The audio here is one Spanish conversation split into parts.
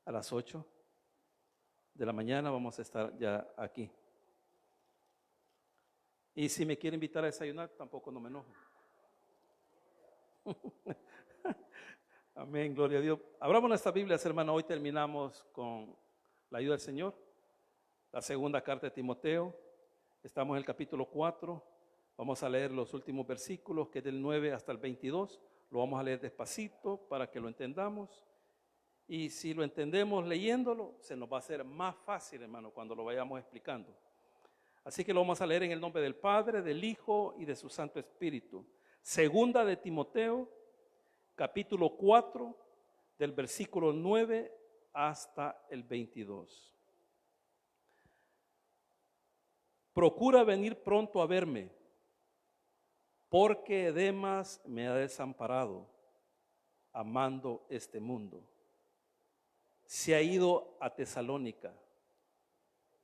a las 8 de la mañana vamos a estar ya aquí. Y si me quiere invitar a desayunar, tampoco no me enojo. Amén, gloria a Dios. Abramos nuestras Biblias, hermano. Hoy terminamos con la ayuda del Señor. La segunda carta de Timoteo. Estamos en el capítulo 4. Vamos a leer los últimos versículos, que es del 9 hasta el 22. Lo vamos a leer despacito para que lo entendamos. Y si lo entendemos leyéndolo, se nos va a hacer más fácil, hermano, cuando lo vayamos explicando. Así que lo vamos a leer en el nombre del Padre, del Hijo y de su Santo Espíritu. Segunda de Timoteo, capítulo 4, del versículo 9 hasta el 22. Procura venir pronto a verme, porque Demas me ha desamparado, amando este mundo. Se ha ido a Tesalónica.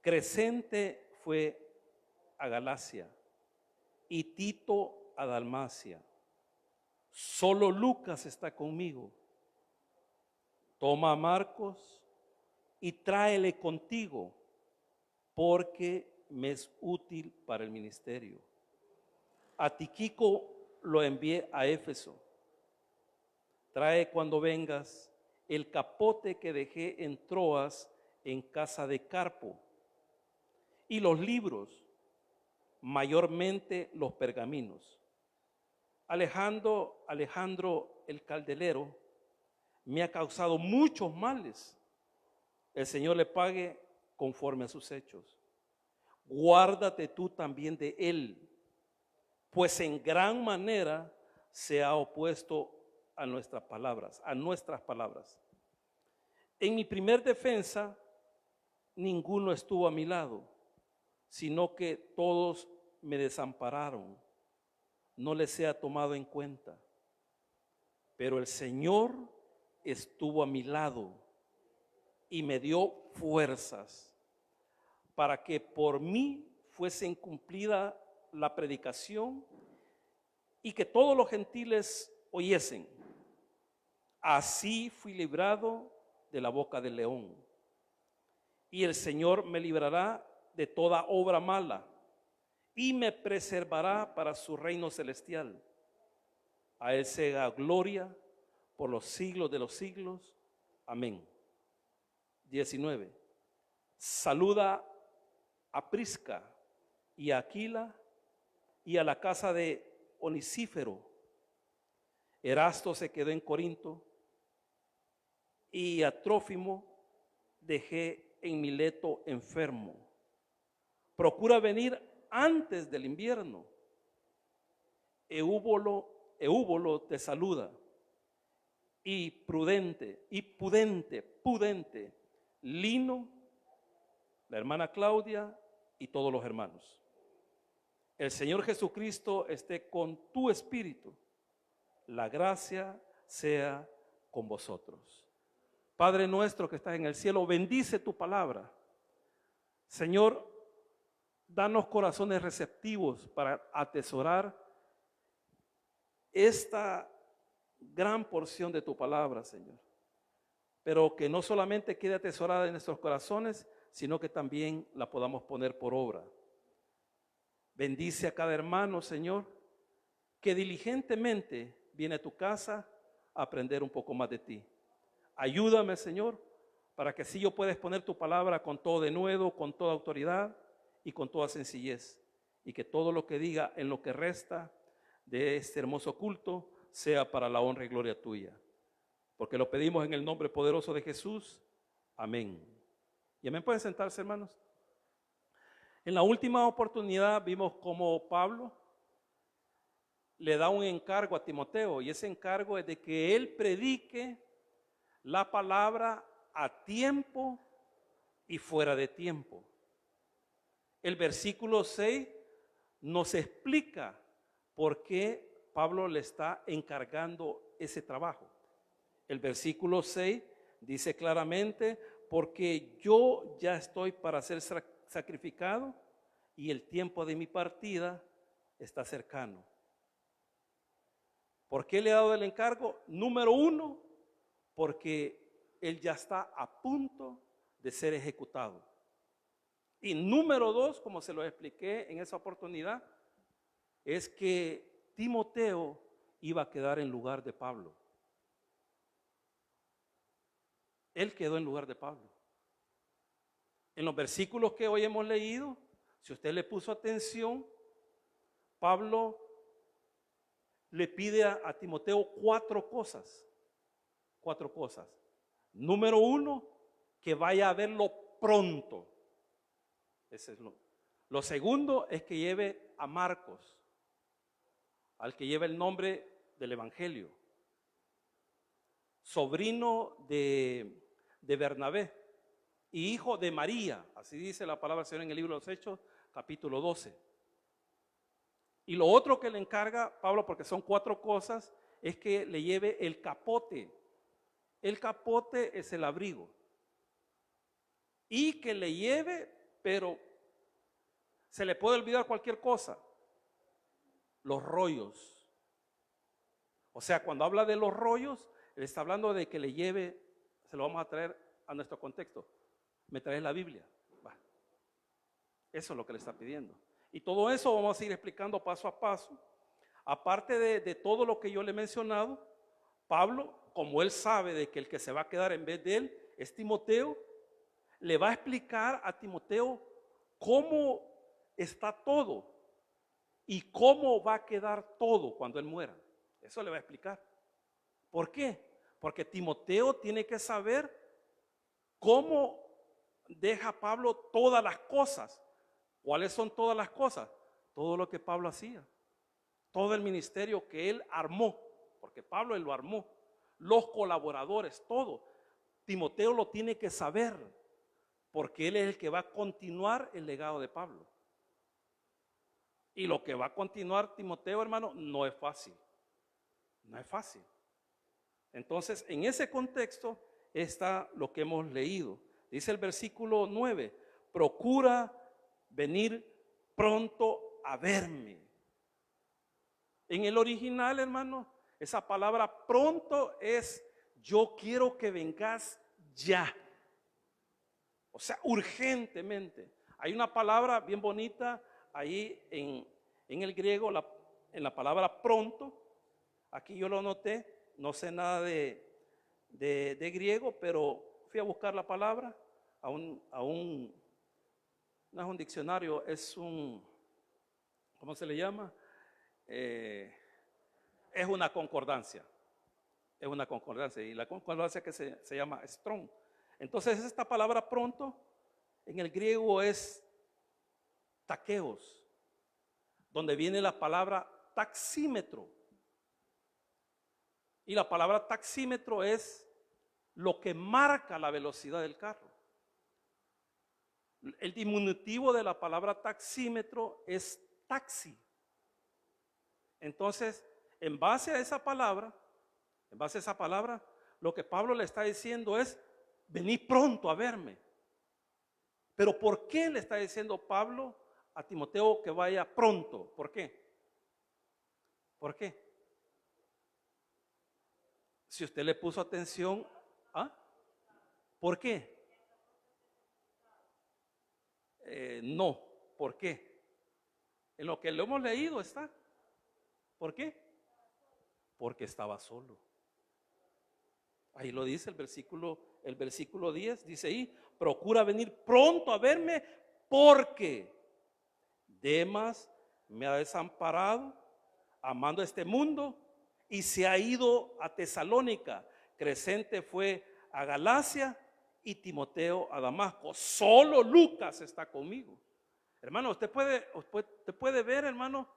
Crescente fue a Galacia y Tito a Dalmacia. Solo Lucas está conmigo. Toma a Marcos y tráele contigo, porque me es útil para el ministerio. A Tíquico lo envié a Éfeso. Trae cuando vengas el capote que dejé en Troas en casa de Carpo, y los libros, mayormente los pergaminos. Alejandro el caldelero me ha causado muchos males. El Señor le pague conforme a sus hechos. Guárdate tú también de él, pues en gran manera se ha opuesto a nuestras palabras. En mi primer defensa, ninguno estuvo a mi lado, sino que todos me desampararon. No les sea tomado en cuenta. Pero el Señor estuvo a mi lado y me dio fuerzas para que por mí fuese cumplida la predicación y que todos los gentiles oyesen. Así fui librado de la boca del león. Y el Señor me librará de toda obra mala y me preservará para su reino celestial. A Él sea gloria por los siglos de los siglos. Amén. 19. Saluda a Prisca y a Aquila y a la casa de Onesífero. Erasto se quedó en Corinto y a Trófimo dejé en Mileto enfermo. Procura venir antes del invierno. Eúbolo te saluda, y Pudente, Lino, la hermana Claudia y todos los hermanos. El Señor Jesucristo esté con tu espíritu. La gracia sea con vosotros. Padre nuestro que estás en el cielo, bendice tu palabra. Señor, danos corazones receptivos para atesorar esta gran porción de tu palabra, Señor. Pero que no solamente quede atesorada en nuestros corazones, sino que también la podamos poner por obra. Bendice a cada hermano, Señor, que diligentemente viene a tu casa a aprender un poco más de ti. Ayúdame, Señor, para que así yo pueda exponer tu palabra con todo denuedo, con toda autoridad y con toda sencillez. Y que todo lo que diga en lo que resta de este hermoso culto sea para la honra y gloria tuya. Porque lo pedimos en el nombre poderoso de Jesús. Amén. Y amén. Pueden sentarse, hermanos. En la última oportunidad vimos cómo Pablo le da un encargo a Timoteo, y ese encargo es de que él predique la palabra a tiempo y fuera de tiempo. El versículo 6 nos explica por qué Pablo le está encargando ese trabajo. El versículo 6 dice claramente: porque yo ya estoy para ser sacrificado y el tiempo de mi partida está cercano. ¿Por qué le he dado el encargo? Número 1, porque él ya está a punto de ser ejecutado. Y número dos, como se lo expliqué en esa oportunidad, es que Timoteo iba a quedar en lugar de Pablo. Él quedó en lugar de Pablo. En los versículos que hoy hemos leído, si usted le puso atención, Pablo le pide a Timoteo cuatro cosas. Cuatro cosas. Número uno, que vaya a verlo pronto. Ese es lo segundo es que lleve a Marcos, al que lleva el nombre del Evangelio, sobrino de Bernabé y hijo de María, así dice la palabra del Señor en el libro de los Hechos, capítulo 12. Y lo otro que le encarga Pablo, porque son cuatro cosas, es que le lleve el capote. El capote es el abrigo. Y que le lleve, pero se le puede olvidar cualquier cosa, los rollos. O sea, cuando habla de los rollos, él está hablando de que le lleve, se lo vamos a traer a nuestro contexto. Me traes la Biblia. Va. Eso es lo que le está pidiendo. Y todo eso vamos a ir explicando paso a paso. Aparte de todo lo que yo le he mencionado, Pablo, como él sabe de que el que se va a quedar en vez de él es Timoteo, le va a explicar a Timoteo cómo está todo y cómo va a quedar todo cuando él muera. Eso le va a explicar. ¿Por qué? Porque Timoteo tiene que saber cómo deja Pablo todas las cosas. ¿Cuáles son todas las cosas? Todo lo que Pablo hacía. Todo el ministerio que él armó, porque Pablo él lo armó. Los colaboradores, todo. Timoteo lo tiene que saber, porque él es el que va a continuar el legado de Pablo. Y lo que va a continuar Timoteo, hermano, no es fácil. No es fácil. Entonces, en ese contexto está lo que hemos leído. Dice el versículo 9, procura venir pronto a verme. En el original, hermano, esa palabra pronto es yo quiero que vengas ya. O sea, urgentemente. Hay una palabra bien bonita ahí en el griego, en la palabra pronto. Aquí yo lo noté, no sé nada de griego, pero fui a buscar la palabra no es un diccionario, es ¿cómo se le llama? Es una concordancia. Es una concordancia y la concordancia que se llama Strong. Entonces esta palabra pronto en el griego es taqueos, donde viene la palabra taxímetro. Y la palabra taxímetro es lo que marca la velocidad del carro. El diminutivo de la palabra taxímetro es taxi. Entonces, en base a esa palabra, lo que Pablo le está diciendo es, vení pronto a verme. Pero ¿por qué le está diciendo Pablo a Timoteo que vaya pronto? ¿Por qué? ¿Por qué? Si usted le puso atención, ¿ah? ¿Por qué? No, ¿por qué? En lo que lo hemos leído está. ¿Por qué? Porque estaba solo. Ahí lo dice el versículo 10, dice ahí, procura venir pronto a verme porque Demas me ha desamparado amando este mundo y se ha ido a Tesalónica. Crescente fue a Galacia y Timoteo a Damasco. Solo Lucas está conmigo. Hermano, usted puede ver, hermano,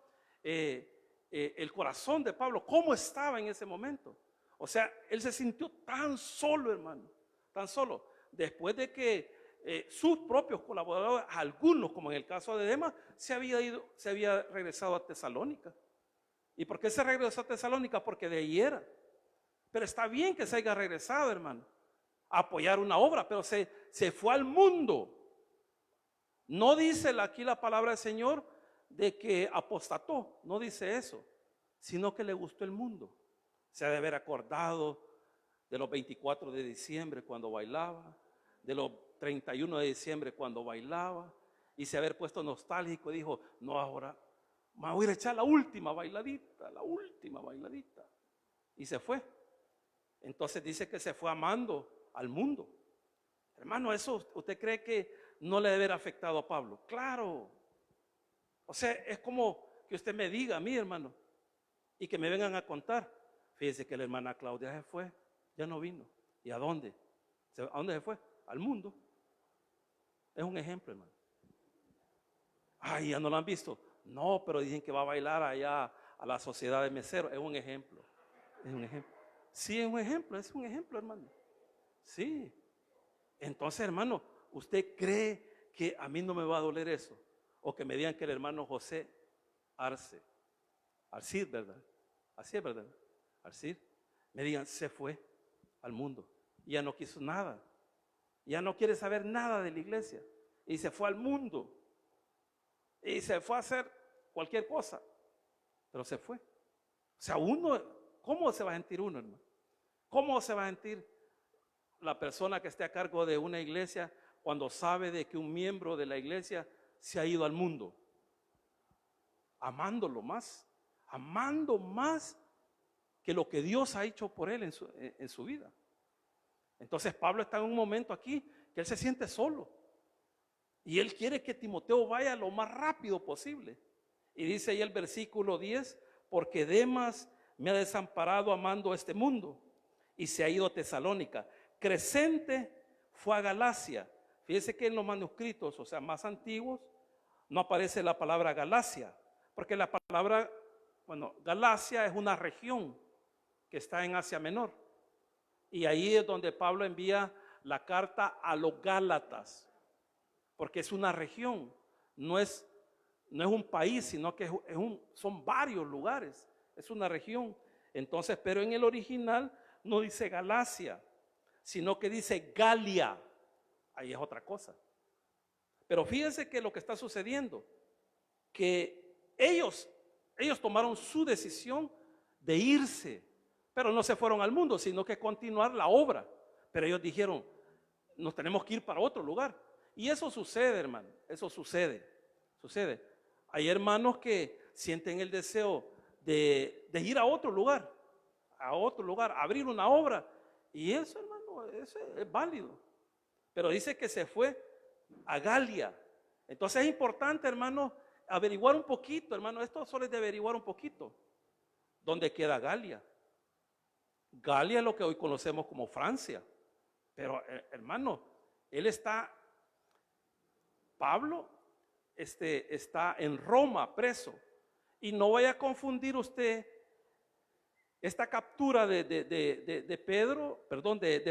el corazón de Pablo, cómo estaba en ese momento. O sea, él se sintió tan solo, hermano, tan solo. Después de que sus propios colaboradores, algunos, como en el caso de Demas, se había regresado a Tesalónica. ¿Y por qué se regresó a Tesalónica? Porque de ahí era. Pero está bien que se haya regresado, hermano, a apoyar una obra, pero se fue al mundo. No dice aquí la palabra del Señor de que apostató, no dice eso, sino que le gustó el mundo. Se ha de haber acordado de los 24 de diciembre cuando bailaba, de los 31 de diciembre cuando bailaba, y se haber puesto nostálgico y dijo, no, ahora me voy a ir a echar la última bailadita, y se fue. Entonces dice que se fue amando al mundo. Hermano, ¿eso usted cree que no le debe haber afectado a Pablo? Claro. O sea, es como que usted me diga a mí, hermano, y que me vengan a contar. Fíjese que la hermana Claudia se fue, ya no vino. ¿Y a dónde? ¿A dónde se fue? Al mundo. Es un ejemplo, hermano. Ay, ¿ya no lo han visto? No, pero dicen que va a bailar allá a la sociedad de meseros. Es un ejemplo. Es un ejemplo. Sí, es un ejemplo, hermano. Sí. Entonces, hermano, ¿usted cree que a mí no me va a doler eso? O que me digan que el hermano José Arce, Arcid, ¿verdad? Así es, ¿verdad? Arcid, me digan, se fue al mundo. Ya no quiso nada. Ya no quiere saber nada de la iglesia. Y se fue al mundo. Y se fue a hacer cualquier cosa. Pero se fue. O sea, uno, ¿cómo se va a sentir uno, hermano? ¿Cómo se va a sentir la persona que esté a cargo de una iglesia cuando sabe de que un miembro de la iglesia se ha ido al mundo? Amando más que lo que Dios ha hecho por él en su vida. Entonces Pablo está en un momento aquí que él se siente solo y él quiere que Timoteo vaya lo más rápido posible. Y dice ahí el versículo 10, porque Demas me ha desamparado amando este mundo y se ha ido a Tesalónica. Crescente fue a Galacia. Fíjese que en los manuscritos, o sea, más antiguos, no aparece la palabra Galacia, porque la palabra, Galacia es una región que está en Asia Menor. Y ahí es donde Pablo envía la carta a los Gálatas, porque es una región, no es un país, sino que son varios lugares, es una región. Entonces, pero en el original no dice Galacia, sino que dice Galia. Ahí es otra cosa. Pero fíjense que lo que está sucediendo, que ellos tomaron su decisión de irse, pero no se fueron al mundo, sino que continuar la obra. Pero ellos dijeron, nos tenemos que ir para otro lugar. Y eso sucede, hermano, eso sucede. Hay hermanos que sienten el deseo de ir a otro lugar, abrir una obra. Y eso, hermano, eso es válido. Pero dice que se fue a Galia. Entonces es importante, hermano, averiguar un poquito, hermano. Esto solo es de averiguar un poquito. ¿Dónde queda Galia? Galia es lo que hoy conocemos como Francia. Pero, hermano, Pablo está en Roma preso. Y no vaya a confundir usted esta captura de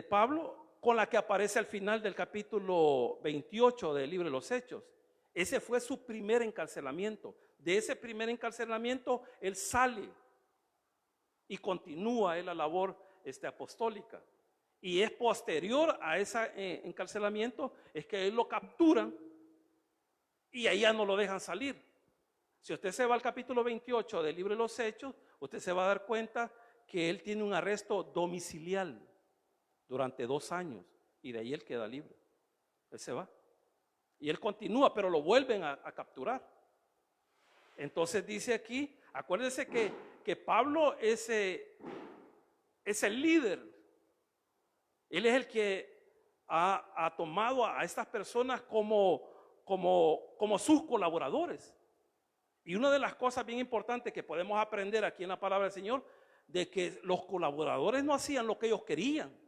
Pablo con la que aparece al final del capítulo 28 del libro de los Hechos. Ese fue su primer encarcelamiento. De ese primer encarcelamiento él sale y continúa la labor apostólica. Y es posterior a ese encarcelamiento es que él lo capturan y ahí ya no lo dejan salir. Si usted se va al capítulo 28 del libro de los Hechos, usted se va a dar cuenta que él tiene un arresto domiciliar durante 2 años y de ahí él queda libre. Él se va y él continúa, pero lo vuelven a capturar. Entonces dice aquí, acuérdense que Pablo es el líder. Él es el que ha tomado a estas personas como sus colaboradores. Y una de las cosas bien importantes que podemos aprender aquí en la palabra del Señor, de que los colaboradores no hacían lo que ellos querían.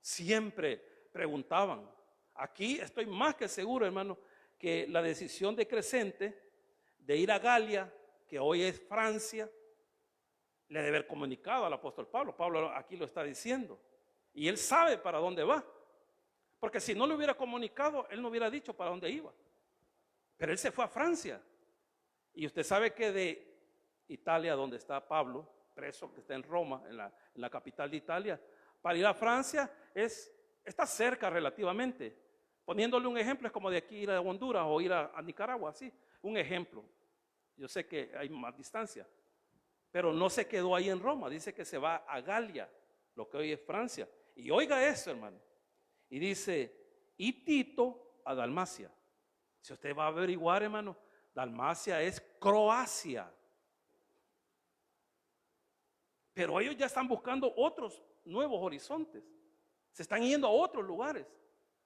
Siempre preguntaban. Aquí estoy más que seguro, hermano, que la decisión de Crescente de ir a Galia, que hoy es Francia, le debe haber comunicado al apóstol Pablo. Pablo aquí lo está diciendo. Y él sabe para dónde va. Porque si no le hubiera comunicado, él no hubiera dicho para dónde iba. Pero él se fue a Francia. Y usted sabe que de Italia, donde está Pablo, preso, que está en Roma, en la capital de Italia, para ir a Francia está cerca relativamente. Poniéndole un ejemplo, es como de aquí ir a Honduras o ir a Nicaragua, así. Un ejemplo. Yo sé que hay más distancia. Pero no se quedó ahí en Roma, dice que se va a Galia. lo que hoy es Francia. Y oiga esto, hermano. Y dice, y Tito a Dalmacia. Si usted va a averiguar, hermano, Dalmacia es Croacia. Pero ellos ya están buscando otros nuevos horizontes. Se están yendo a otros lugares.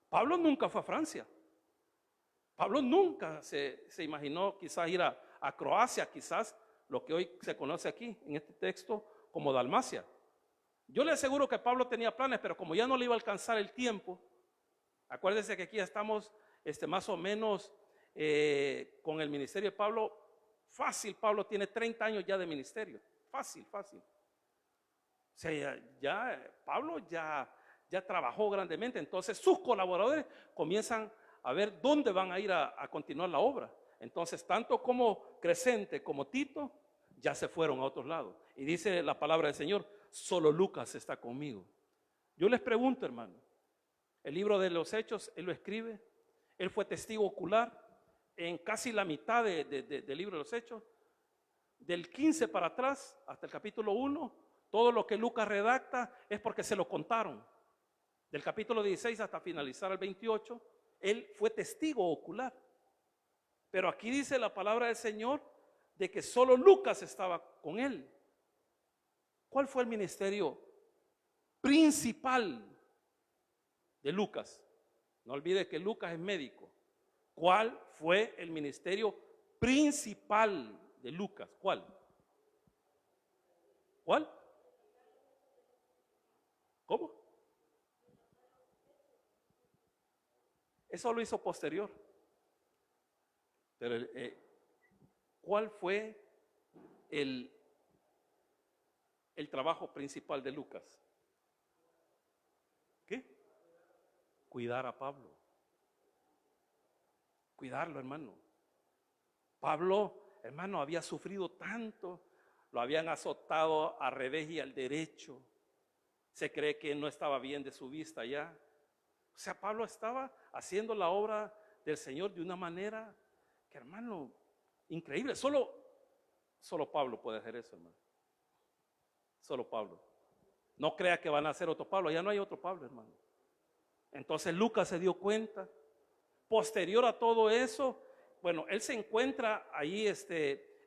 Pablo nunca fue a Francia. Pablo nunca se imaginó quizás ir a Croacia, quizás lo que hoy se conoce aquí en este texto como Dalmacia. Yo le aseguro que Pablo tenía planes, pero como ya no le iba a alcanzar el tiempo, acuérdense que aquí ya estamos más o menos con el ministerio de Pablo. Fácil, Pablo tiene 30 años ya de ministerio. Fácil. O sea, Pablo ya trabajó grandemente. Entonces sus colaboradores comienzan a ver dónde van a ir a continuar la obra. Entonces tanto como Crescente como Tito ya se fueron a otros lados. Y dice la palabra del Señor, solo Lucas está conmigo. Yo les pregunto, hermano, el libro de los Hechos, él lo escribe. Él fue testigo ocular en casi la mitad del libro de los Hechos. Del 15 para atrás hasta el capítulo 1, todo lo que Lucas redacta es porque se lo contaron. Del capítulo 16 hasta finalizar el 28, él fue testigo ocular. Pero aquí dice la palabra del Señor de que solo Lucas estaba con él. ¿Cuál fue el ministerio principal de Lucas? No olvide que Lucas es médico. ¿Cuál fue el ministerio principal de Lucas? ¿Cuál? ¿Cómo? Eso lo hizo posterior. Pero ¿cuál fue el trabajo principal de Lucas? ¿Qué? Cuidar a Pablo. Cuidarlo, hermano. Pablo, hermano, había sufrido tanto. Lo habían azotado al revés y al derecho. Se cree que no estaba bien de su vista ya. O sea, Pablo estaba haciendo la obra del Señor de una manera que, hermano, increíble. Solo Pablo puede hacer eso, hermano. Solo Pablo. No crea que van a hacer otro Pablo. Ya no hay otro Pablo, hermano. Entonces Lucas se dio cuenta. Posterior a todo eso, bueno, él se encuentra ahí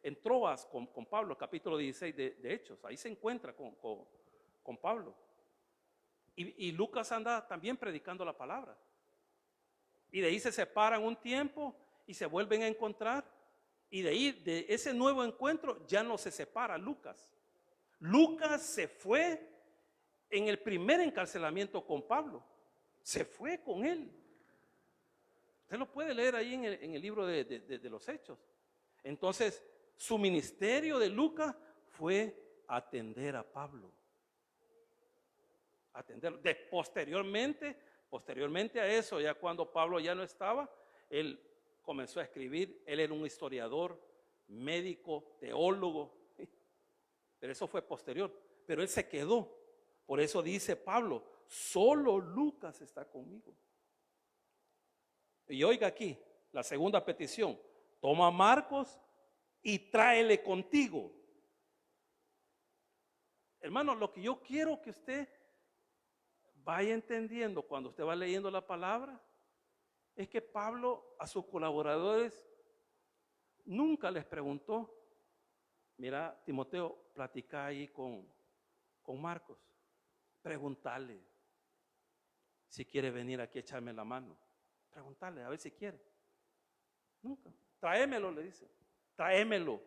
en Troas con Pablo, capítulo 16 de Hechos. Ahí se encuentra con Pablo. Y Lucas anda también predicando la palabra. Y de ahí se separan un tiempo y se vuelven a encontrar. Y de ahí, de ese nuevo encuentro, ya no se separa Lucas. Lucas se fue en el primer encarcelamiento con Pablo. Se fue con él. Usted lo puede leer ahí en el libro de los Hechos. Entonces, su ministerio de Lucas fue atender a Pablo. Atenderlo. Posteriormente a eso, ya cuando Pablo ya no estaba, él comenzó a escribir. Él era un historiador, médico, teólogo, pero eso fue posterior. Pero él se quedó. Por eso dice Pablo, solo Lucas está conmigo. Y oiga aquí, la segunda petición, toma a Marcos y tráele contigo. Hermano, lo que yo quiero que usted vaya entendiendo cuando usted va leyendo la palabra es que Pablo a sus colaboradores nunca les preguntó, mira, Timoteo, platica ahí con Marcos, preguntarle si quiere venir aquí a echarme la mano, preguntarle a ver si quiere. Nunca. Tráemelo, le dice, tráemelo.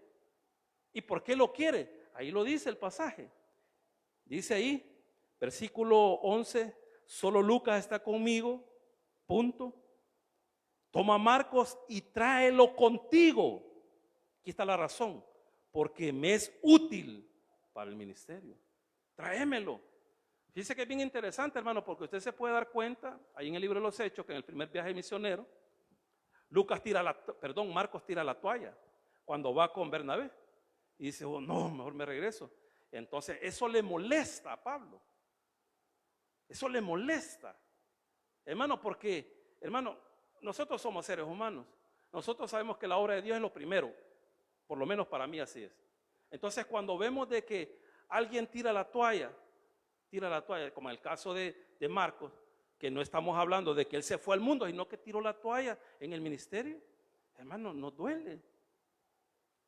¿Y por qué lo quiere? Ahí lo dice el pasaje. Dice ahí, versículo 11, solo Lucas está conmigo, punto. Toma a Marcos y tráelo contigo. Aquí está la razón, porque me es útil para el ministerio. Tráemelo. Fíjese que es bien interesante, hermano, porque usted se puede dar cuenta, ahí en el libro de los Hechos, que en el primer viaje misionero, Marcos tira la toalla cuando va con Bernabé. Y dice, oh, no, mejor me regreso. Entonces, eso le molesta a Pablo. Eso le molesta. Hermano, porque, hermano, nosotros somos seres humanos. Nosotros sabemos que la obra de Dios es lo primero. Por lo menos para mí así es. Entonces, cuando vemos de que alguien tira la toalla, tira la toalla, como en el caso de Marcos, que no estamos hablando de que él se fue al mundo, sino que tiró la toalla en el ministerio. Hermano, nos duele,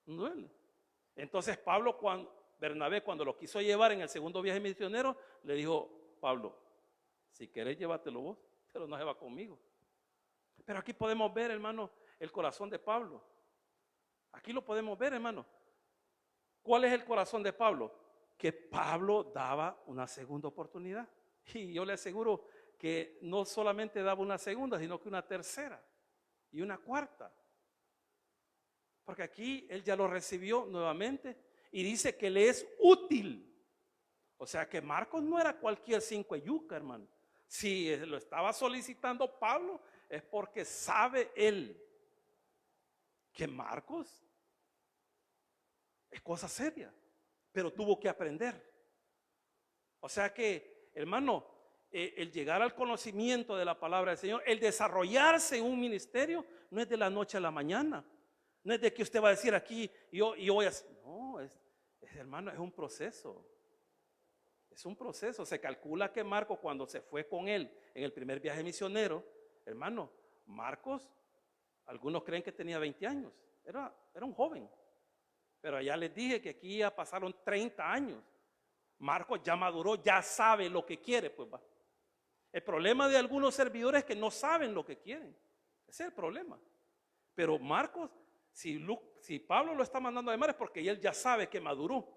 nos duele. Entonces Bernabé cuando lo quiso llevar en el segundo viaje misionero, le dijo: Pablo, si querés llévatelo vos, pero no se va conmigo. Pero aquí podemos ver, hermano, el corazón de Pablo. Aquí lo podemos ver, hermano. ¿Cuál es el corazón de Pablo? Que Pablo daba una segunda oportunidad. Y yo le aseguro que no solamente daba una segunda, sino que una tercera y una cuarta. Porque aquí él ya lo recibió nuevamente y dice que le es útil. O sea que Marcos no era cualquier cinco yuca, hermano. Si lo estaba solicitando Pablo, es porque sabe él que Marcos es cosa seria, pero tuvo que aprender. O sea que, hermano, el llegar al conocimiento de la palabra del Señor, el desarrollarse en un ministerio, no es de la noche a la mañana. No es de que usted va a decir aquí, yo voy a hacer. No, hermano, es un proceso. Es un proceso. Se calcula que Marcos, cuando se fue con él en el primer viaje misionero, hermano, Marcos, algunos creen que tenía 20 años. Era un joven. Pero ya les dije que aquí ya pasaron 30 años. Marcos ya maduró, ya sabe lo que quiere, pues va. El problema de algunos servidores es que no saben lo que quieren. Ese es el problema. Pero Marcos, si Pablo lo está mandando a llamar, es porque él ya sabe que maduró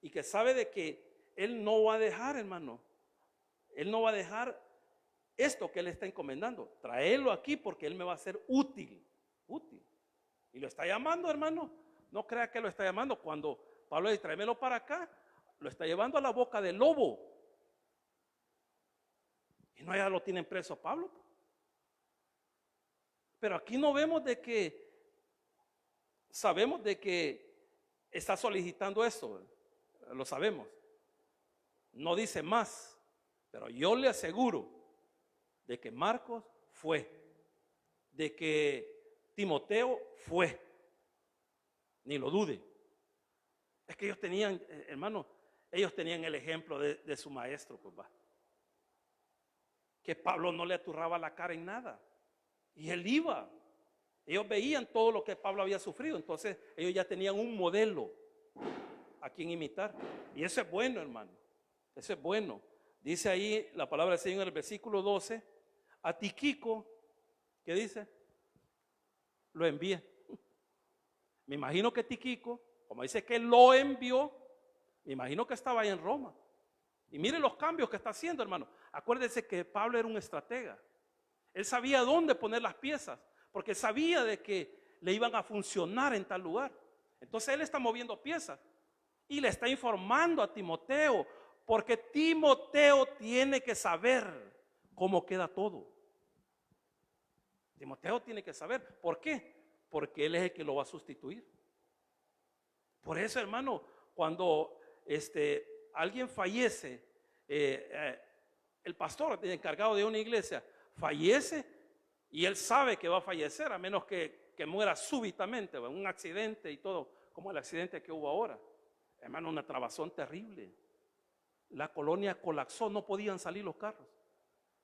y que sabe de que él no va a dejar, hermano. Él no va a dejar esto que él está encomendando. Traerlo aquí porque él me va a ser útil. Útil. Y lo está llamando, hermano. No crea que lo está llamando. Cuando Pablo dice: tráemelo para acá, lo está llevando a la boca del lobo. Y no, ya lo tienen preso a Pablo. Pero aquí no vemos de que, sabemos de que está solicitando esto. Lo sabemos. No dice más. Pero yo le aseguro de que Marcos fue. De que Timoteo fue. Ni lo dude. Es que ellos tenían, hermano, ellos tenían el ejemplo de su maestro, pues va. Que Pablo no le aturraba la cara en nada. Y él iba. Ellos veían todo lo que Pablo había sufrido. Entonces ellos ya tenían un modelo a quien imitar. Y eso es bueno, hermano. Eso es bueno. Dice ahí la palabra del Señor en el versículo 12. A Tíquico, ¿qué dice? Lo envié. Me imagino que Tíquico, como dice que lo envió, me imagino que estaba ahí en Roma. Y mire los cambios que está haciendo, hermano. Acuérdese que Pablo era un estratega. Él sabía dónde poner las piezas, porque sabía de que le iban a funcionar en tal lugar. Entonces él está moviendo piezas y le está informando a Timoteo, porque Timoteo tiene que saber cómo queda todo. Timoteo tiene que saber. ¿Por qué? Porque él es el que lo va a sustituir. Por eso, hermano, cuando alguien fallece, el pastor encargado de una iglesia fallece y él sabe que va a fallecer, a menos que muera súbitamente, un accidente y todo, como el accidente que hubo ahora. Hermano, una trabazón terrible. La colonia colapsó, no podían salir los carros.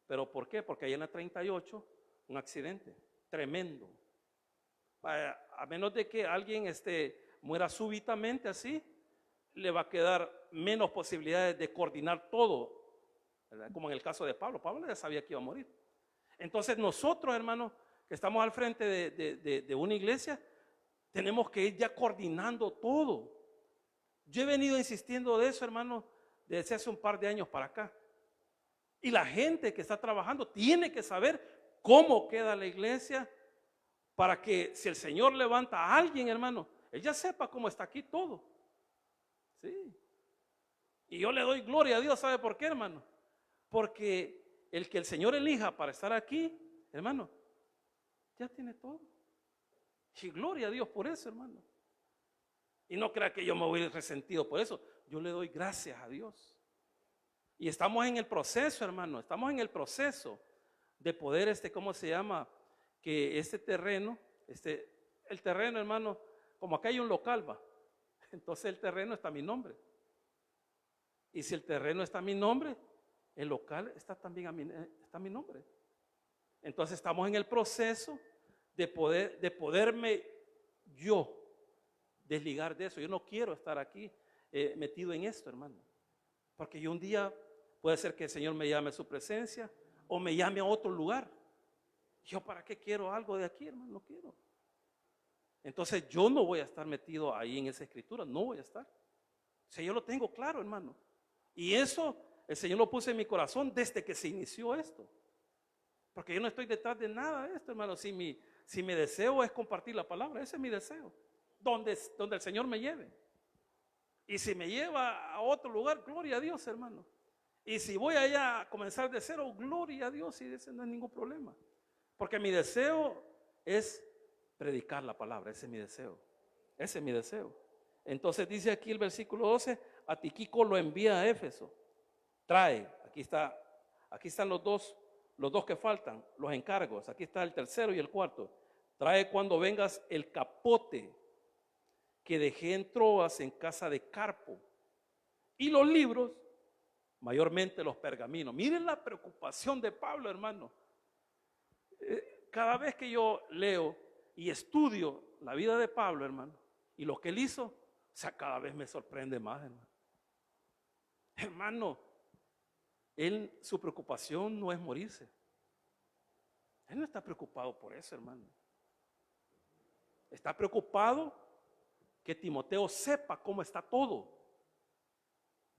¿Pero por qué? Porque ahí en la 38, un accidente tremendo. A menos de que alguien muera súbitamente así, le va a quedar menos posibilidades de coordinar todo, ¿verdad? Como en el caso de Pablo. Pablo ya sabía que iba a morir. Entonces nosotros, hermanos, que estamos al frente de una iglesia, tenemos que ir ya coordinando todo. Yo he venido insistiendo de eso, hermano, desde hace un par de años para acá. Y la gente que está trabajando tiene que saber cómo queda la iglesia, para que si el Señor levanta a alguien, hermano, él ya sepa cómo está aquí todo. Sí. Y yo le doy gloria a Dios, ¿sabe por qué, hermano? Porque el que el Señor elija para estar aquí, hermano, ya tiene todo. Y gloria a Dios por eso, hermano. Y no crea que yo me voy a ir resentido por eso. Yo le doy gracias a Dios. Y estamos en el proceso, hermano. Estamos en el proceso de poder, ¿cómo se llama? Que este terreno, el terreno, hermano, como acá hay un local, va. Entonces el terreno está a mi nombre. Y si el terreno está a mi nombre, el local está también está a mi nombre. Entonces estamos en el proceso de poderme yo desligar de eso. Yo no quiero estar aquí metido en esto, hermano. Porque yo un día puede ser que el Señor me llame a su presencia o me llame a otro lugar. ¿Yo para qué quiero algo de aquí, hermano? No quiero. Entonces yo no voy a estar metido ahí en esa escritura, no voy a estar. O sea, yo lo tengo claro, hermano. Y eso el Señor lo puso en mi corazón desde que se inició esto. Porque yo no estoy detrás de nada de esto, hermano. Si mi deseo es compartir la palabra, ese es mi deseo. Donde el Señor me lleve. Y si me lleva a otro lugar, gloria a Dios, hermano. Y si voy allá a comenzar de cero, gloria a Dios, y ese no es ningún problema. Porque mi deseo es predicar la palabra, ese es mi deseo. Ese es mi deseo. Entonces dice aquí el versículo 12, a Tíquico lo envía a Éfeso. Trae, aquí están los dos que faltan, los encargos. Aquí está el tercero y el cuarto. Trae cuando vengas el capote que dejé en Troas en casa de Carpo. Y los libros, mayormente los pergaminos. Miren la preocupación de Pablo, hermano. Cada vez que yo leo y estudio la vida de Pablo, hermano, y lo que él hizo, o sea, cada vez me sorprende más, hermano. Hermano, su preocupación no es morirse. Él no está preocupado por eso, hermano. Está preocupado que Timoteo sepa cómo está todo.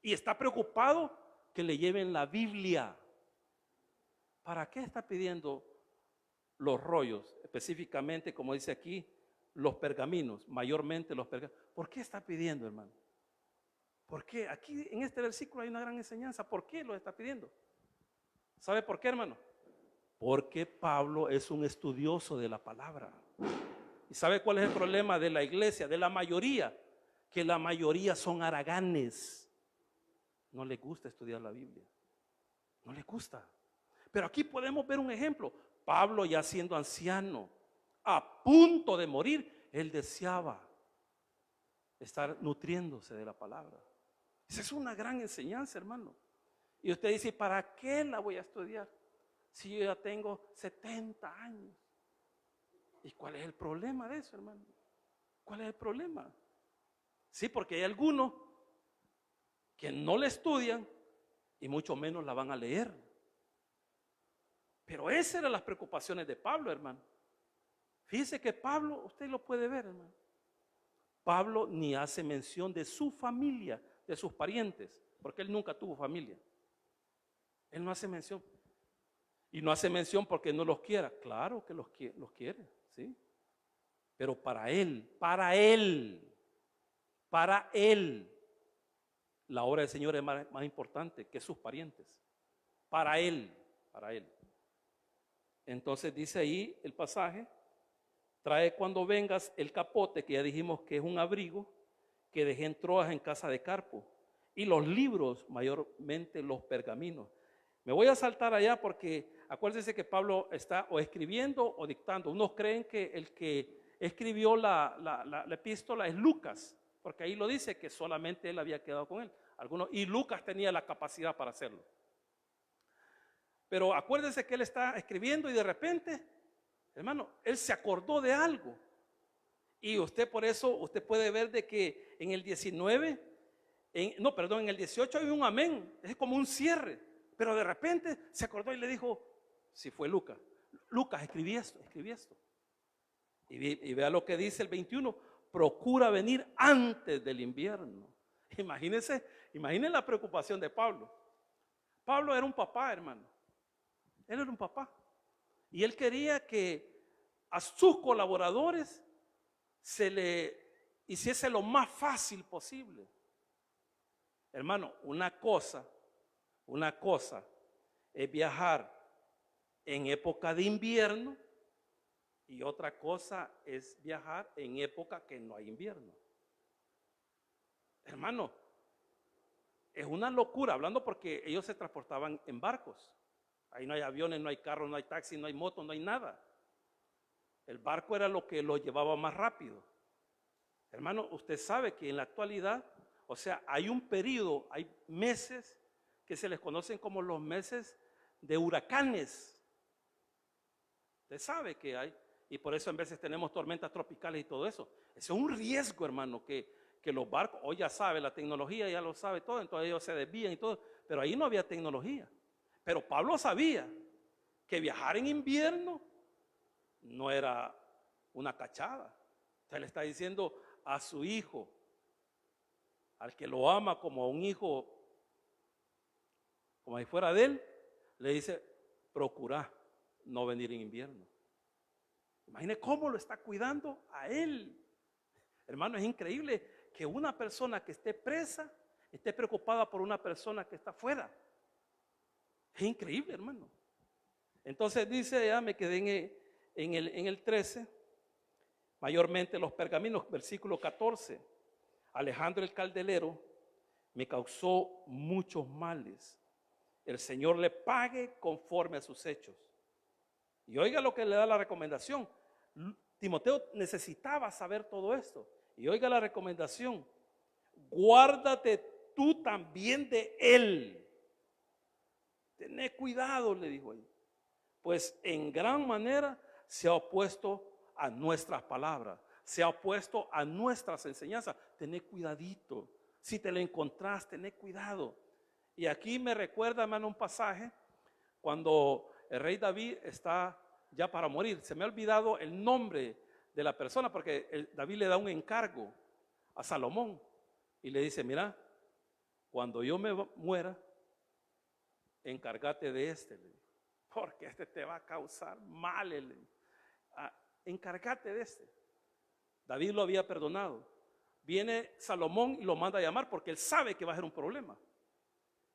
Y está preocupado que le lleven la Biblia. ¿Para qué está pidiendo los rollos? Específicamente, como dice aquí, los pergaminos, mayormente los pergaminos. ¿Por qué está pidiendo, hermano? ¿Por qué? Aquí en este versículo hay una gran enseñanza. ¿Por qué lo está pidiendo? ¿Sabe por qué, hermano? Porque Pablo es un estudioso de la palabra. ¿Y sabe cuál es el problema de la iglesia, de la mayoría? Que la mayoría son haraganes. No les gusta estudiar la Biblia. No les gusta. Pero aquí podemos ver un ejemplo. Pablo, ya siendo anciano, a punto de morir, él deseaba estar nutriéndose de la palabra. Esa es una gran enseñanza, hermano. Y usted dice, ¿para qué la voy a estudiar? Si yo ya tengo 70 años. ¿Y cuál es el problema de eso, hermano? ¿Cuál es el problema? Sí, porque hay algunos que no la estudian y mucho menos la van a leer. Pero esas eran las preocupaciones de Pablo, hermano. Fíjese que Pablo, usted lo puede ver, hermano. Pablo ni hace mención de su familia, de sus parientes, porque él nunca tuvo familia. Él no hace mención. Y no hace mención porque no los quiera. Claro que los quiere, ¿sí? Pero para él, la obra del Señor es más importante que sus parientes. Para él. Entonces dice ahí el pasaje, trae cuando vengas el capote, que ya dijimos que es un abrigo, que dejé en Troas en casa de Carpo, y los libros, mayormente los pergaminos. Me voy a saltar allá porque acuérdense que Pablo está o escribiendo o dictando. Unos creen que el que escribió la epístola es Lucas, porque ahí lo dice que solamente él había quedado con él. Y Lucas tenía la capacidad para hacerlo. Pero acuérdense que él está escribiendo y de repente, hermano, él se acordó de algo. Y usted por eso, usted puede ver de que en el 19, en el 18 hay un amén. Es como un cierre. Pero de repente se acordó y le dijo, si fue Lucas, escribí esto. Y vea lo que dice el 21, procura venir antes del invierno. Imagínense la preocupación de Pablo. Pablo era un papá, hermano. Él era un papá. Y él quería que a sus colaboradores se le hiciese lo más fácil posible. Hermano, una cosa es viajar en época de invierno y otra cosa es viajar en época que no hay invierno. Hermano, es una locura, hablando porque ellos se transportaban en barcos. Ahí no hay aviones, no hay carros, no hay taxis, no hay motos, no hay nada. El barco era lo que lo llevaba más rápido. Hermano, usted sabe que en la actualidad O sea, hay un periodo, hay meses que se les conocen como los meses de huracanes. Usted sabe que hay, y por eso en veces tenemos tormentas tropicales y todo eso. Eso es un riesgo, hermano, que los barcos, hoy ya sabe, la tecnología ya lo sabe todo, entonces ellos se desvían y todo, pero ahí no había tecnología. Pero Pablo sabía que viajar en invierno no era una cachada. Usted le está diciendo a su hijo, al que lo ama como a un hijo, como si fuera de él, le dice, procura no venir en invierno. Imagine cómo lo está cuidando a él. Hermano, es increíble que una persona que esté presa esté preocupada por una persona que está afuera. Es increíble, hermano. Entonces dice, ya me quedé en el 13, mayormente los pergaminos, versículo 14. Alejandro el caldelero me causó muchos males. El Señor le pague conforme a sus hechos. Y oiga lo que le da la recomendación. Timoteo necesitaba saber todo esto. Y oiga la recomendación. Guárdate tú también de él. Tené cuidado, le dijo ahí. Pues en gran manera se ha opuesto a nuestras palabras. Se ha opuesto a nuestras enseñanzas. Tené cuidadito. Si te lo encontrás, tené cuidado. Y aquí me recuerda, hermano, un pasaje cuando el rey David está ya para morir. Se me ha olvidado el nombre de la persona porque David le da un encargo a Salomón y le dice, mira, cuando yo me muera, encárgate de este, porque este te va a causar mal. Encárgate de este. David lo había perdonado. Viene Salomón y lo manda a llamar porque él sabe que va a ser un problema.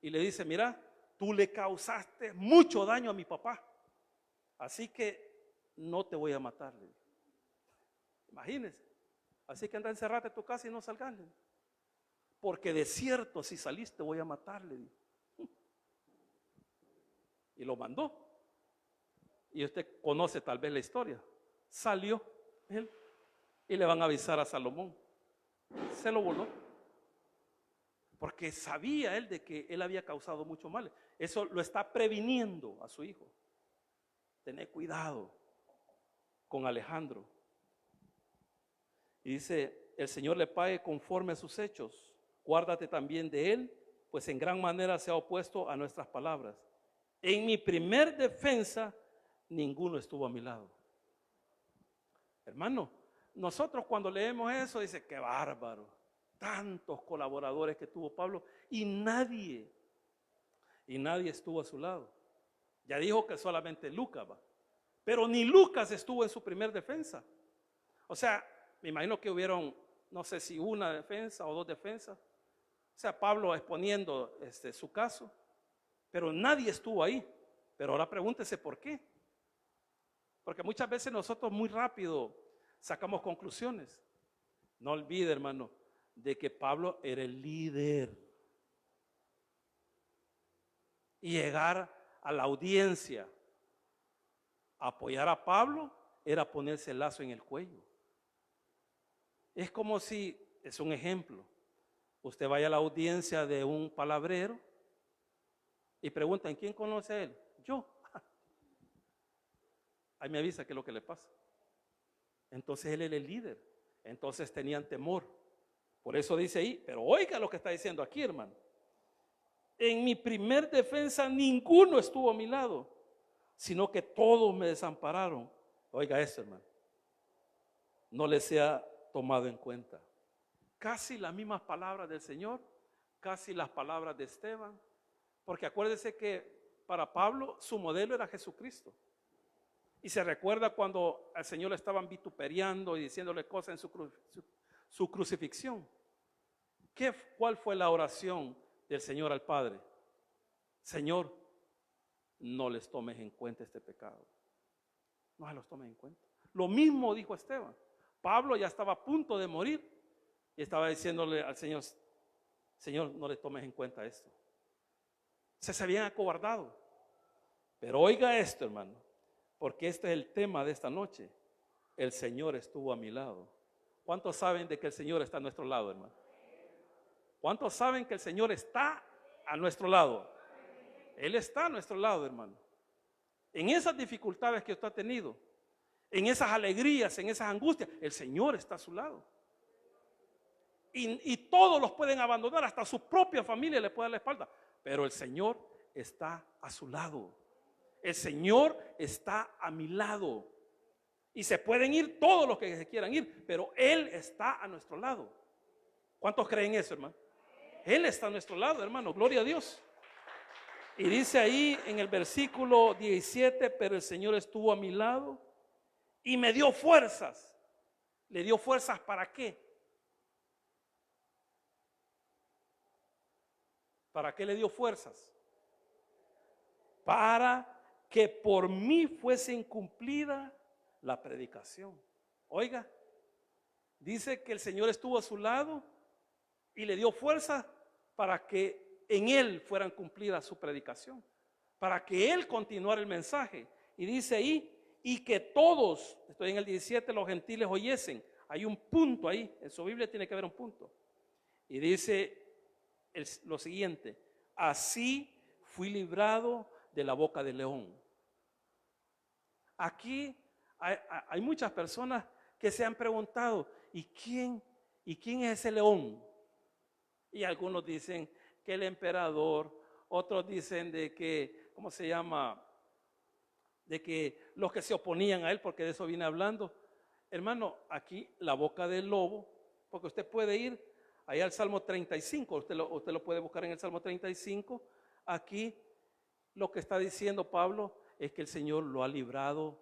Y le dice, mira, tú le causaste mucho daño a mi papá, así que no te voy a matar. Imagínense. Así que anda a encerrarte en tu casa y no salgas. Porque de cierto, si saliste, voy a matarle. Y lo mandó. Y usted conoce tal vez la historia. Salió él y le van a avisar a Salomón. Se lo voló. Porque sabía él de que él había causado mucho mal. Eso lo está previniendo a su hijo. Tener cuidado con Alejandro. Y dice, el Señor le pague conforme a sus hechos. Guárdate también de él, pues en gran manera se ha opuesto a nuestras palabras. En mi primer defensa, ninguno estuvo a mi lado. Hermano, nosotros cuando leemos eso, dice, qué bárbaro. Tantos colaboradores que tuvo Pablo y nadie estuvo a su lado. Ya dijo que solamente Lucas va, pero ni Lucas estuvo en su primer defensa. O sea, me imagino que hubieron, no sé si una defensa o dos defensas. O sea, Pablo exponiendo su caso, pero nadie estuvo ahí. Pero ahora pregúntese por qué. Porque muchas veces nosotros muy rápido sacamos conclusiones. No olvide, hermano, de que Pablo era el líder. Y llegar a la audiencia a apoyar a Pablo era ponerse el lazo en el cuello. Es como si, es un ejemplo, usted vaya a la audiencia de un palabrero y preguntan, ¿quién conoce a él? Yo. Ahí me avisa qué es lo que le pasa. Entonces él era el líder. Entonces tenían temor. Por eso dice ahí, pero oiga lo que está diciendo aquí, hermano. En mi primer defensa ninguno estuvo a mi lado, sino que todos me desampararon. Oiga esto, hermano. No les sea tomado en cuenta. Casi las mismas palabras del Señor, casi las palabras de Esteban, porque acuérdese que para Pablo su modelo era Jesucristo. Y se recuerda cuando al Señor le estaban vituperiando y diciéndole cosas en su crucifixión. ¿Cuál fue la oración del Señor al Padre? Señor, no les tomes en cuenta este pecado. No se los tomes en cuenta. Lo mismo dijo Esteban. Pablo ya estaba a punto de morir y estaba diciéndole al Señor, Señor, no le tomes en cuenta esto. Se habían acobardado. Pero oiga esto, hermano, porque este es el tema de esta noche. El Señor estuvo a mi lado. ¿Cuántos saben de que el Señor está a nuestro lado, hermano? ¿Cuántos saben que el Señor está a nuestro lado? Él está a nuestro lado, hermano. En esas dificultades que usted ha tenido, en esas alegrías, en esas angustias, el Señor está a su lado. Y todos los pueden abandonar, hasta su propia familia le puede dar la espalda, pero el Señor está a su lado. El Señor está a mi lado. Y se pueden ir todos los que se quieran ir, pero Él está a nuestro lado. ¿Cuántos creen eso, hermano? Él está a nuestro lado, hermano, gloria a Dios. Y dice ahí en el versículo 17, pero el Señor estuvo a mi lado y me dio fuerzas. ¿Le dio fuerzas para qué? ¿Para qué le dio fuerzas? Para que por mí fuese incumplida la predicación. Oiga, dice que el Señor estuvo a su lado y le dio fuerza para que en Él fueran cumplida su predicación, para que Él continuara el mensaje. Y dice ahí, y que todos, estoy en el 17, los gentiles oyesen. Hay un punto ahí, en su Biblia tiene que haber un punto. Y dice lo siguiente: así fui librado de la boca del león. Aquí hay muchas personas que se han preguntado, ¿y quién es ese león? Y algunos dicen que el emperador, otros dicen de que, ¿cómo se llama? De que los que se oponían a él, porque de eso viene hablando. Hermano, aquí la boca del lobo, porque usted puede ir allá al Salmo 35, usted lo puede buscar en el Salmo 35. Aquí lo que está diciendo Pablo es que el Señor lo ha librado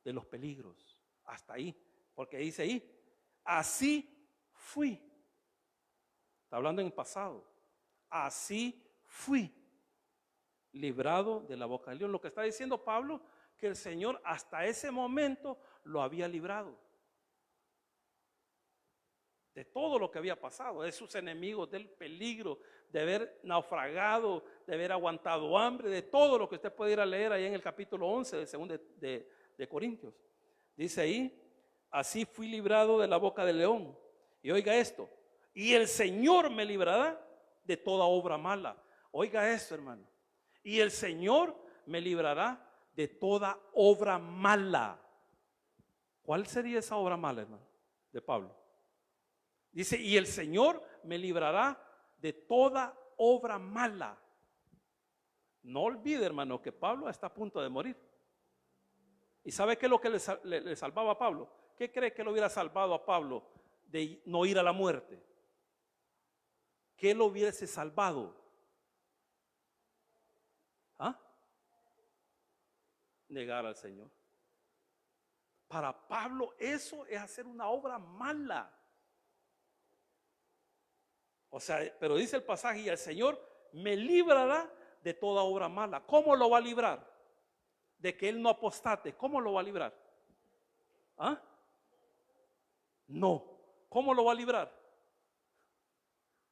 de los peligros. Hasta ahí, porque dice ahí, así fui. Está hablando en pasado. Así fui librado de la boca del león. Lo que está diciendo Pablo, que el Señor hasta ese momento lo había librado de todo lo que había pasado, de sus enemigos, del peligro, de haber naufragado, de haber aguantado hambre, de todo lo que usted puede ir a leer ahí en el capítulo 11 de 2 de Corintios. Dice ahí, así fui librado de la boca del león. Y oiga esto, y el Señor me librará de toda obra mala. Oiga esto, hermano. Y el Señor me librará de toda obra mala. ¿Cuál sería esa obra mala, hermano? De Pablo. Dice, y el Señor me librará de toda obra mala. No olvide, hermano, que Pablo está a punto de morir. ¿Y sabe qué es lo que le salvaba a Pablo? ¿Qué cree que lo hubiera salvado a Pablo de no ir a la muerte? ¿Qué lo hubiese salvado? ¿Ah? Negar al Señor. Para Pablo eso es hacer una obra mala. O sea, pero dice el pasaje, y el Señor me librará de toda obra mala. ¿Cómo lo va a librar? De que él no apostate. ¿Cómo lo va a librar? ¿Ah? No. ¿Cómo lo va a librar?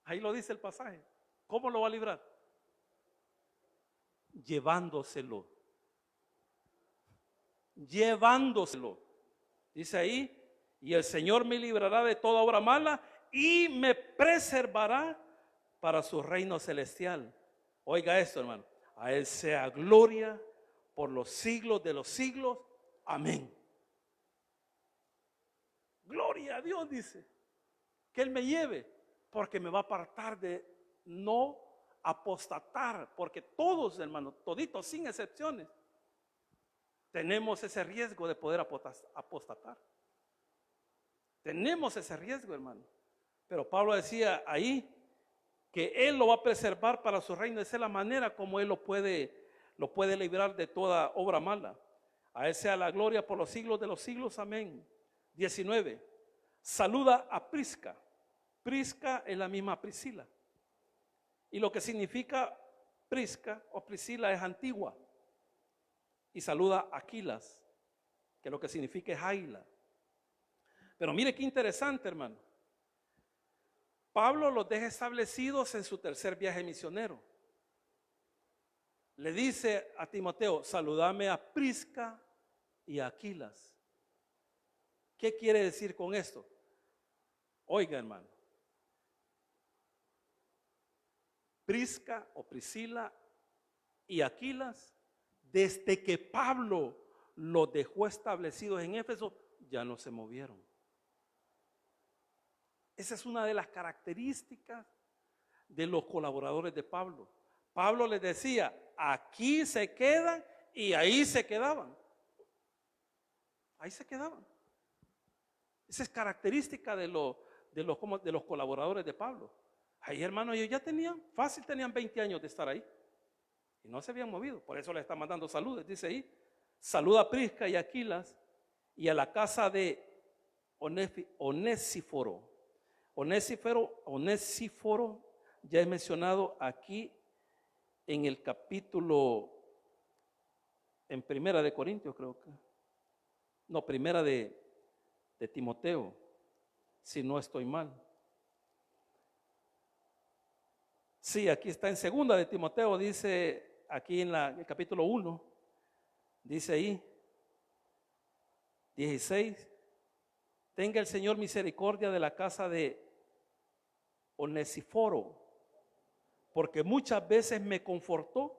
Ahí lo dice el pasaje. ¿Cómo lo va a librar? Llevándoselo. Llevándoselo. Dice ahí, y el Señor me librará de toda obra mala y me preservará para su reino celestial. Oiga esto, hermano. A Él sea gloria por los siglos de los siglos. Amén. Gloria a Dios, dice. Que Él me lleve, porque me va a apartar de no apostatar. Porque todos, hermano, toditos sin excepciones, tenemos ese riesgo de poder apostatar. Tenemos ese riesgo, hermano. Pero Pablo decía ahí que Él lo va a preservar para su reino. Esa es la manera como Él lo puede librar de toda obra mala. A Él sea la gloria por los siglos de los siglos. Amén. 19. Saluda a Prisca. Prisca es la misma Priscila. Y lo que significa Prisca o Priscila es antigua. Y saluda a Aquilas, que lo que significa es águila. Pero mire qué interesante, hermano. Pablo los deja establecidos en su tercer viaje misionero. Le dice a Timoteo, saludame a Prisca y a Aquilas. ¿Qué quiere decir con esto? Oiga, hermano, Prisca o Priscila y Aquilas, desde que Pablo los dejó establecidos en Éfeso, ya no se movieron. Esa es una de las características de los colaboradores de Pablo. Pablo les decía, aquí se quedan, y ahí se quedaban. Ahí se quedaban. Esa es característica de los colaboradores de Pablo. Ahí, hermanos, ellos ya tenían 20 años de estar ahí y no se habían movido. Por eso le está mandando saludos. Dice ahí, saluda a Prisca y Aquilas y a la casa de Onésiforo. Onésiforo ya es mencionado aquí en el capítulo, en Primera de Corintios, creo que. No, Primera de Timoteo, si no estoy mal. Sí, aquí está en Segunda de Timoteo, dice aquí en el capítulo 1, dice ahí, 16, tenga el Señor misericordia de la casa de Onesíforo, porque muchas veces me confortó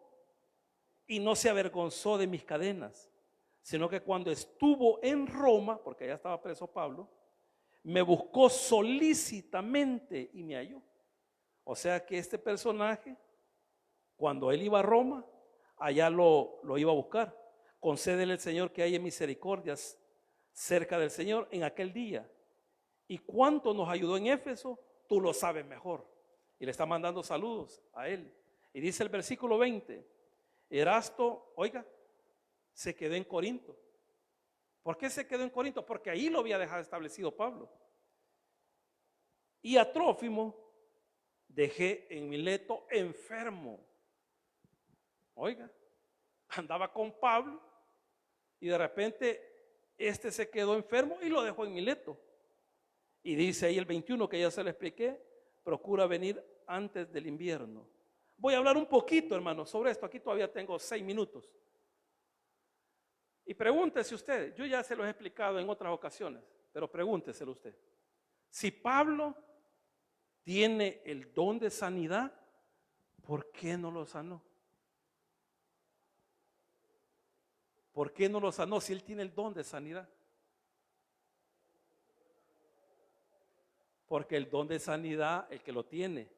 y no se avergonzó de mis cadenas, sino que cuando estuvo en Roma, porque allá estaba preso Pablo, me buscó solícitamente y me halló. O sea que este personaje, cuando él iba a Roma, allá lo iba a buscar. Concédele al Señor que haya misericordias cerca del Señor en aquel día. Y cuánto nos ayudó en Éfeso, tú lo sabes mejor. Y le está mandando saludos a él. Y dice el versículo 20, Erasto, oiga, se quedó en Corinto. ¿Por qué se quedó en Corinto? Porque ahí lo había dejado establecido Pablo. Y a Trófimo dejé en Mileto enfermo. Oiga, andaba con Pablo y de repente este se quedó enfermo y lo dejó en Mileto. Y dice ahí el 21 que ya se lo expliqué, procura venir antes del invierno. Voy a hablar un poquito, hermano, sobre esto. Aquí todavía tengo 6 minutos. Y pregúntese usted, yo ya se lo he explicado en otras ocasiones, pero pregúnteselo usted. Si Pablo tiene el don de sanidad, ¿por qué no lo sanó? ¿Por qué no lo sanó si él tiene el don de sanidad? Porque el don de sanidad, el que lo tiene,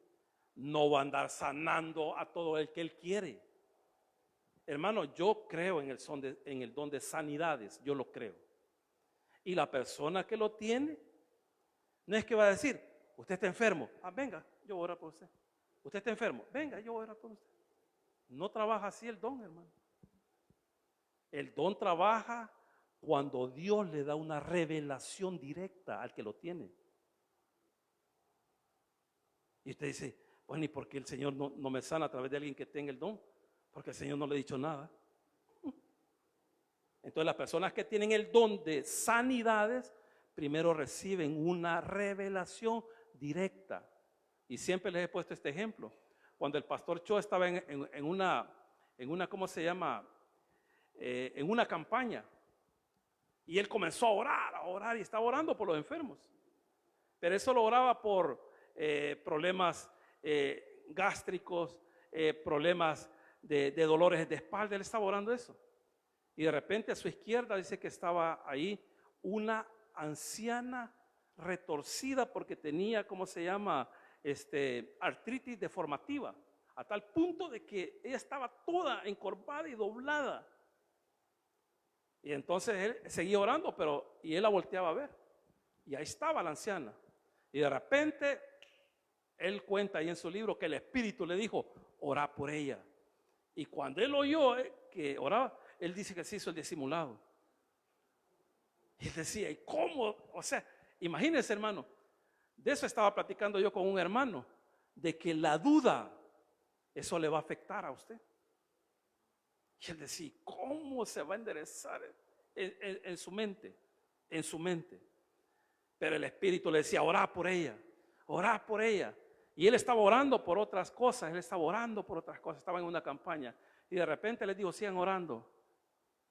no va a andar sanando a todo el que él quiere. Hermano, yo creo en el don de sanidades, yo lo creo. Y la persona que lo tiene, no es que va a decir, usted está enfermo, venga, yo voy a orar por usted. Usted está enfermo, venga, yo voy a orar por usted. No trabaja así el don, hermano. El don trabaja cuando Dios le da una revelación directa al que lo tiene. Y usted dice, bueno, ¿y por qué el Señor no me sana a través de alguien que tenga el don? Porque el Señor no le ha dicho nada. Entonces las personas que tienen el don de sanidades, primero reciben una revelación directa. Y siempre les he puesto este ejemplo. Cuando el pastor Cho estaba en una, ¿cómo se llama? En una campaña. Y él comenzó a orar y estaba orando por los enfermos. Pero eso lo oraba por problemas gástricos, problemas de dolores de espalda. Él estaba orando eso. Y de repente a su izquierda dice que estaba ahí una anciana retorcida porque tenía, ¿cómo se llama? Artritis deformativa, a tal punto de que ella estaba toda encorvada y doblada. Y entonces él seguía orando, y él la volteaba a ver. Y ahí estaba la anciana. Y de repente él cuenta ahí en su libro que el Espíritu le dijo, orá por ella. Y cuando él oyó que oraba, él dice que se hizo el disimulado. Y él decía, ¿y cómo? O sea, imagínense, hermano, de eso estaba platicando yo con un hermano, de que la duda, eso le va a afectar a usted. Y él decía, ¿cómo se va a enderezar en su mente? En su mente. Pero el Espíritu le decía, orá por ella, orá por ella. Y él estaba orando por otras cosas, estaba en una campaña. Y de repente les digo, sigan orando.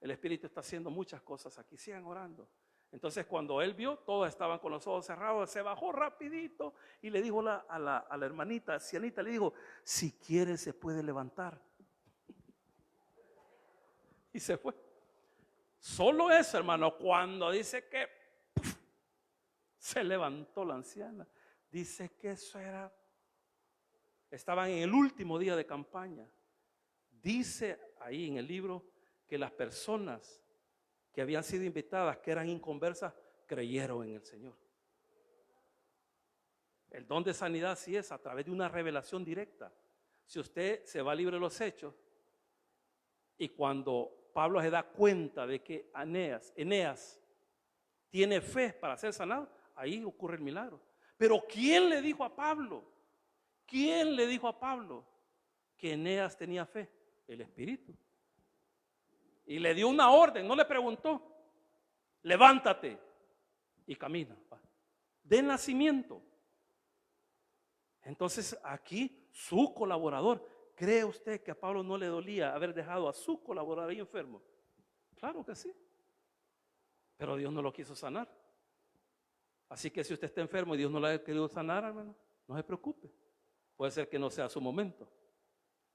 El Espíritu está haciendo muchas cosas aquí, sigan orando. Entonces cuando él vio, todos estaban con los ojos cerrados, se bajó rapidito y le dijo a la hermanita ancianita, le dijo, si quiere se puede levantar. Y se fue. Solo eso, hermano, cuando dice que se levantó la anciana, dice que eso era, estaban en el último día de campaña. Dice ahí en el libro que las personas que habían sido invitadas, que eran inconversas, creyeron en el Señor. El don de sanidad sí es a través de una revelación directa. Si usted se va libre de los hechos, y cuando Pablo se da cuenta de que Eneas tiene fe para ser sanado, ahí ocurre el milagro. Pero ¿quién le dijo a Pablo? ¿Quién le dijo a Pablo que Eneas tenía fe? El Espíritu. Y le dio una orden, no le preguntó, levántate y camina, de nacimiento. Entonces aquí su colaborador, ¿cree usted que a Pablo no le dolía haber dejado a su colaborador ahí enfermo? Claro que sí, pero Dios no lo quiso sanar. Así que si usted está enfermo y Dios no lo ha querido sanar, hermano, no se preocupe, puede ser que no sea su momento.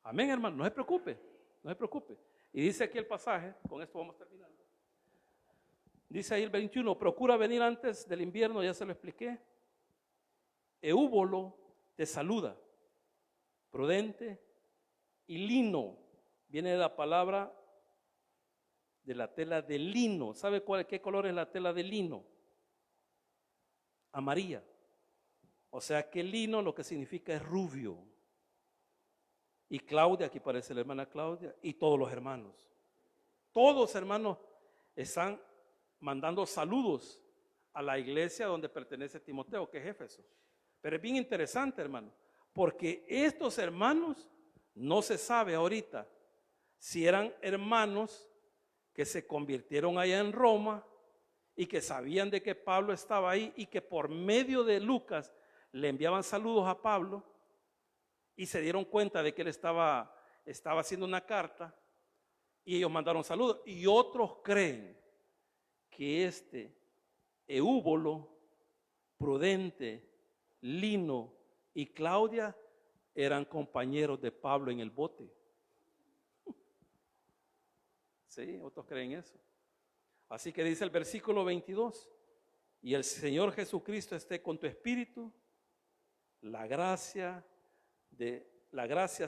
Amén, hermano, no se preocupe, no se preocupe. Y dice aquí el pasaje, con esto vamos terminando. Dice ahí el 21, procura venir antes del invierno, ya se lo expliqué. Eúbolo te saluda, Prudente y Lino, viene de la palabra de la tela de lino. ¿Sabe qué color es la tela de lino? Amarilla. O sea que lino lo que significa es rubio. Y Claudia, aquí parece la hermana Claudia, y todos los hermanos. Todos hermanos están mandando saludos a la iglesia donde pertenece Timoteo, que es Éfeso. Pero es bien interesante, hermano, porque estos hermanos no se sabe ahorita si eran hermanos que se convirtieron allá en Roma y que sabían de que Pablo estaba ahí y que por medio de Lucas le enviaban saludos a Pablo y se dieron cuenta de que él estaba haciendo una carta y ellos mandaron saludos. Y otros creen que Eúbolo, Prudente, Lino y Claudia eran compañeros de Pablo en el bote. Sí, otros creen eso. Así que dice el versículo 22, y el Señor Jesucristo esté con tu espíritu, la gracia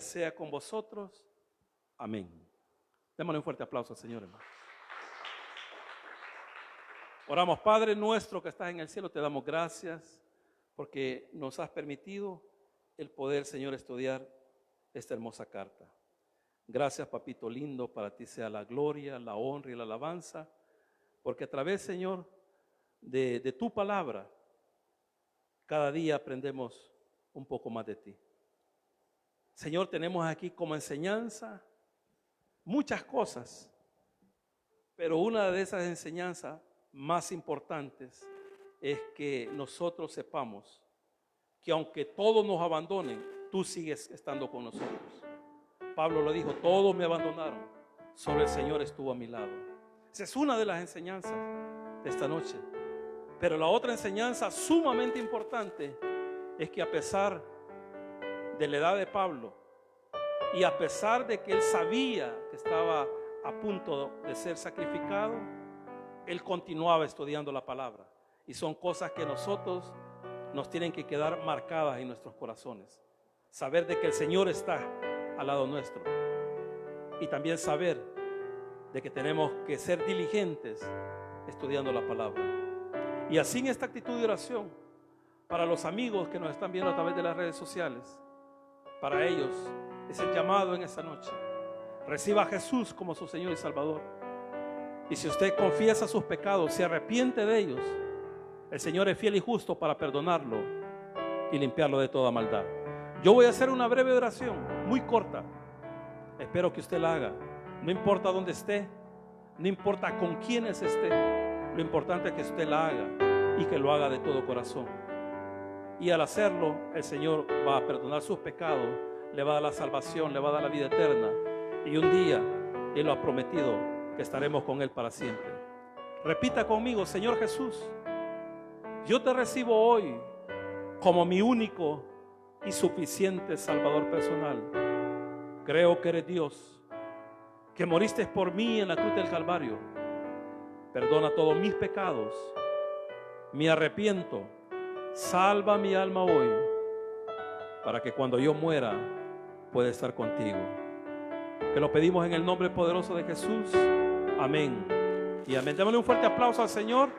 sea con vosotros. Amén. Démosle un fuerte aplauso al Señor, hermano. Oramos. Padre nuestro que estás en el cielo, te damos gracias porque nos has permitido el poder, Señor, estudiar esta hermosa carta. Gracias, papito lindo, para ti sea la gloria, la honra y la alabanza, porque a través, Señor, de tu palabra, cada día aprendemos un poco más de ti. Señor, tenemos aquí como enseñanza muchas cosas, pero una de esas enseñanzas más importantes es que nosotros sepamos que aunque todos nos abandonen, tú sigues estando con nosotros. Pablo lo dijo, todos me abandonaron, solo el Señor estuvo a mi lado. Esa es una de las enseñanzas de esta noche. Pero la otra enseñanza sumamente importante es que a pesar de la edad de Pablo y a pesar de que él sabía que estaba a punto de ser sacrificado, él continuaba estudiando la palabra. Y son cosas que nosotros nos tienen que quedar marcadas en nuestros corazones. Saber de que el Señor está al lado nuestro. Y también saber de que tenemos que ser diligentes estudiando la palabra. Y así en esta actitud de oración, para los amigos que nos están viendo a través de las redes sociales, para ellos es el llamado en esta noche. Reciba a Jesús como su Señor y Salvador. Y si usted confiesa sus pecados, se arrepiente de ellos, el Señor es fiel y justo para perdonarlo y limpiarlo de toda maldad. Yo voy a hacer una breve oración, muy corta. Espero que usted la haga. No importa dónde esté, no importa con quiénes esté, lo importante es que usted la haga y que lo haga de todo corazón. Y al hacerlo, el Señor va a perdonar sus pecados, le va a dar la salvación, le va a dar la vida eterna. Y un día Él lo ha prometido que estaremos con Él para siempre. Repita conmigo: Señor Jesús, yo te recibo hoy como mi único y suficiente Salvador personal. Creo que eres Dios, que moriste por mí en la cruz del Calvario. Perdona todos mis pecados. Me arrepiento. Salva mi alma hoy, para que cuando yo muera pueda estar contigo. Te lo pedimos en el nombre poderoso de Jesús. Amén y amén. Démosle un fuerte aplauso al Señor.